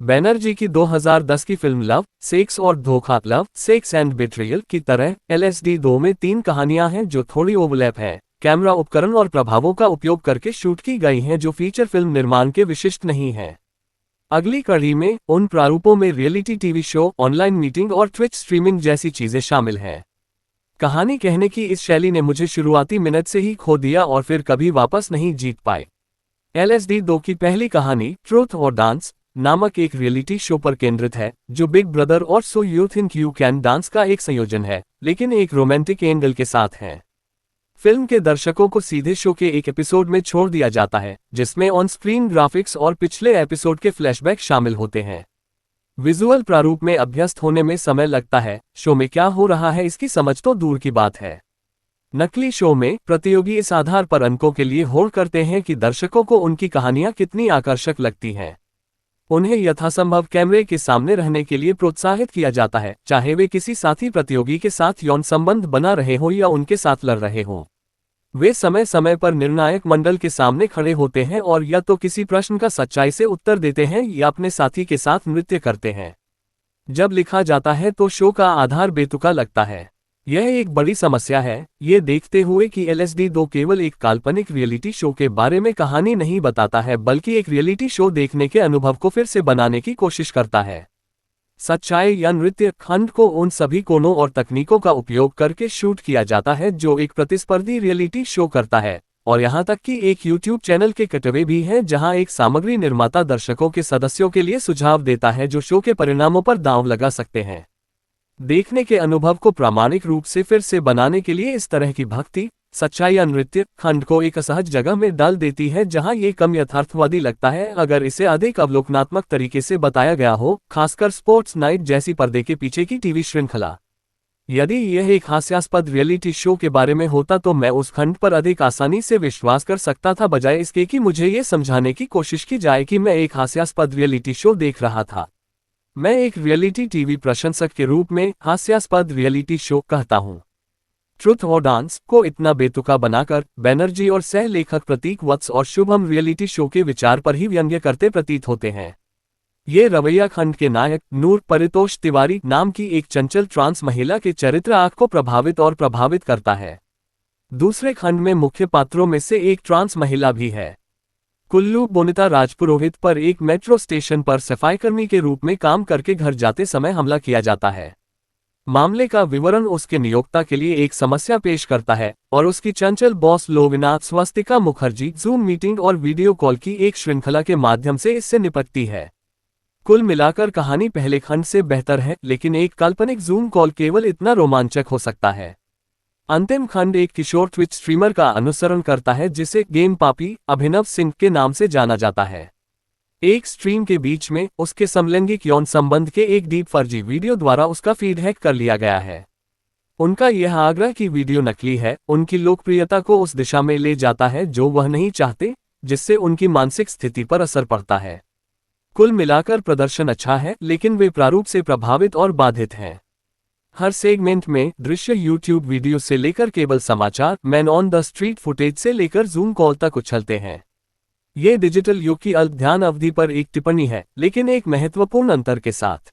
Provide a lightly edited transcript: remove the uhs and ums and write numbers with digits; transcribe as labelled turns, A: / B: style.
A: बैनर्जी की 2010 की film love, sex और धोखा लव, सेक्स एंड बिट्रियल की तरह LSD 2 में 3 कहानियां हैं जो थोड़ी ओवरलैप हैं, कैमरा उपकरण और प्रभावों का उपयोग करके शूट की गई हैं जो फीचर फिल्म निर्माण के विशिष्ट नहीं हैं। अगली कड़ी में उन प्रारूपों में reality TV show, online meeting और ट्विच स्ट्रीमिंग जैसी चीजें शामिल हैं। कहानी कहने की इस शैली ने मुझे शुरुआती मिनट से ही खो दिया और फिर कभी वापस नहीं जीत पाई। LSD 2 की पहली कहानी ट्रूथ और डांस नामक एक रियलिटी शो पर केंद्रित है, जो बिग ब्रदर और so you think you can dance का एक संयोजन है, लेकिन एक रोमांटिक एंगल के साथ है। फिल्म के दर्शकों को सीधे शो के एक एपिसोड में छोड़ दिया जाता है, जिसमें ऑन स्क्रीन ग्राफिक्स और पिछले एपिसोड के फ्लैशबैक शामिल होते हैं। विजुअल प्रारूप में अभ्यस्त होने में समय लगता है, शो में क्या हो रहा है इसकी समझ तो दूर की बात है। नकली शो में प्रतियोगी इस आधार पर अंकों के लिए होड़ करते हैं कि दर्शकों को उनकी कहानियां कितनी आकर्षक लगती हैं। उन्हें यथासंभव कैमरे के सामने रहने के लिए प्रोत्साहित किया जाता है, चाहे वे किसी साथी प्रतियोगी के साथ यौन संबंध बना रहे हों या उनके साथ लड़ रहे हों। वे समय समय पर निर्णायक मंडल के सामने खड़े होते हैं और या तो किसी प्रश्न का सच्चाई से उत्तर देते हैं या अपने साथी के साथ नृत्य करते हैं। जब लिखा जाता है तो शो का आधार बेतुका लगता है। यह एक बड़ी समस्या है, ये देखते हुए कि LSD 2 केवल एक काल्पनिक रियलिटी शो के बारे में कहानी नहीं बताता है, बल्कि एक रियलिटी शो देखने के अनुभव को फिर से बनाने की कोशिश करता है। सच्चाई या नृत्य खंड को उन सभी कोणों और तकनीकों का उपयोग करके शूट किया जाता है जो एक प्रतिस्पर्धी रियलिटी शो करता है, और यहाँ तक कि एक YouTube चैनल के कटवे भी हैं जहाँ एक सामग्री निर्माता दर्शकों के सदस्यों के लिए सुझाव देता है जो शो के परिणामों पर दांव लगा सकते हैं। देखने के अनुभव को प्रामाणिक रूप से फिर से बनाने के लिए इस तरह की भक्ति, सच्चाई या नृत्य खंड को एक असहज जगह में डाल देती है जहां ये कम यथार्थवादी लगता है अगर इसे अधिक अवलोकनात्मक तरीके से बताया गया हो, खासकर स्पोर्ट्स नाइट जैसी पर्दे के पीछे की टीवी श्रृंखला। यदि यह एक हास्यास्पद रियलिटी शो के बारे में होता तो मैं उस खंड पर अधिक आसानी से विश्वास कर सकता था, बजाय इसके कि मुझे ये समझाने की कोशिश की जाए कि मैं एक हास्यास्पद रियलिटी शो देख रहा था। मैं एक रियलिटी टीवी प्रशंसक के रूप में हास्यास्पद रियलिटी शो कहता हूं। ट्रुथ और डांस को इतना बेतुका बनाकर बैनर्जी और सह लेखक प्रतीक वत्स और शुभम रियलिटी शो के विचार पर ही व्यंग्य करते प्रतीत होते हैं। ये रवैया खंड के नायक नूर परितोष तिवारी नाम की एक चंचल ट्रांस महिला के चरित्र आंख को प्रभावित करता है। दूसरे खंड में मुख्य पात्रों में से एक ट्रांस महिला भी है। कुल्लू बोनिता राजपुरोहित पर एक मेट्रो स्टेशन पर सफाईकर्मी के रूप में काम करके घर जाते समय हमला किया जाता है। मामले का विवरण उसके नियोक्ता के लिए एक समस्या पेश करता है और उसकी चंचल boss Lovina Swastika Mukherjee Zoom meeting और वीडियो कॉल की एक श्रृंखला के माध्यम से इससे निपटती है। कुल मिलाकर कहानी पहले खंड से बेहतर है, लेकिन एक काल्पनिक जूम कॉल केवल इतना रोमांचक हो सकता है। अंतिम खंड एक किशोर ट्विच स्ट्रीमर का अनुसरण करता है जिसे गेम पापी अभिनव सिंह के नाम से जाना जाता है। एक स्ट्रीम के बीच में उसके समलैंगिक यौन संबंध के एक डीप फर्जी वीडियो द्वारा उसका फीड हैक कर लिया गया है। उनका यह आग्रह कि वीडियो नकली है उनकी लोकप्रियता को उस दिशा में ले जाता है जो वह नहीं चाहते, जिससे उनकी मानसिक स्थिति पर असर पड़ता है। कुल मिलाकर प्रदर्शन अच्छा है, लेकिन वे प्रारूप से प्रभावित और बाधित हैं। हर सेगमेंट में दृश्य YouTube वीडियो से लेकर केबल समाचार, man on the street footage से लेकर जूम कॉल तक उछलते हैं। ये डिजिटल युग की अल्प ध्यान अवधि पर एक टिप्पणी है, लेकिन एक महत्वपूर्ण अंतर के साथ।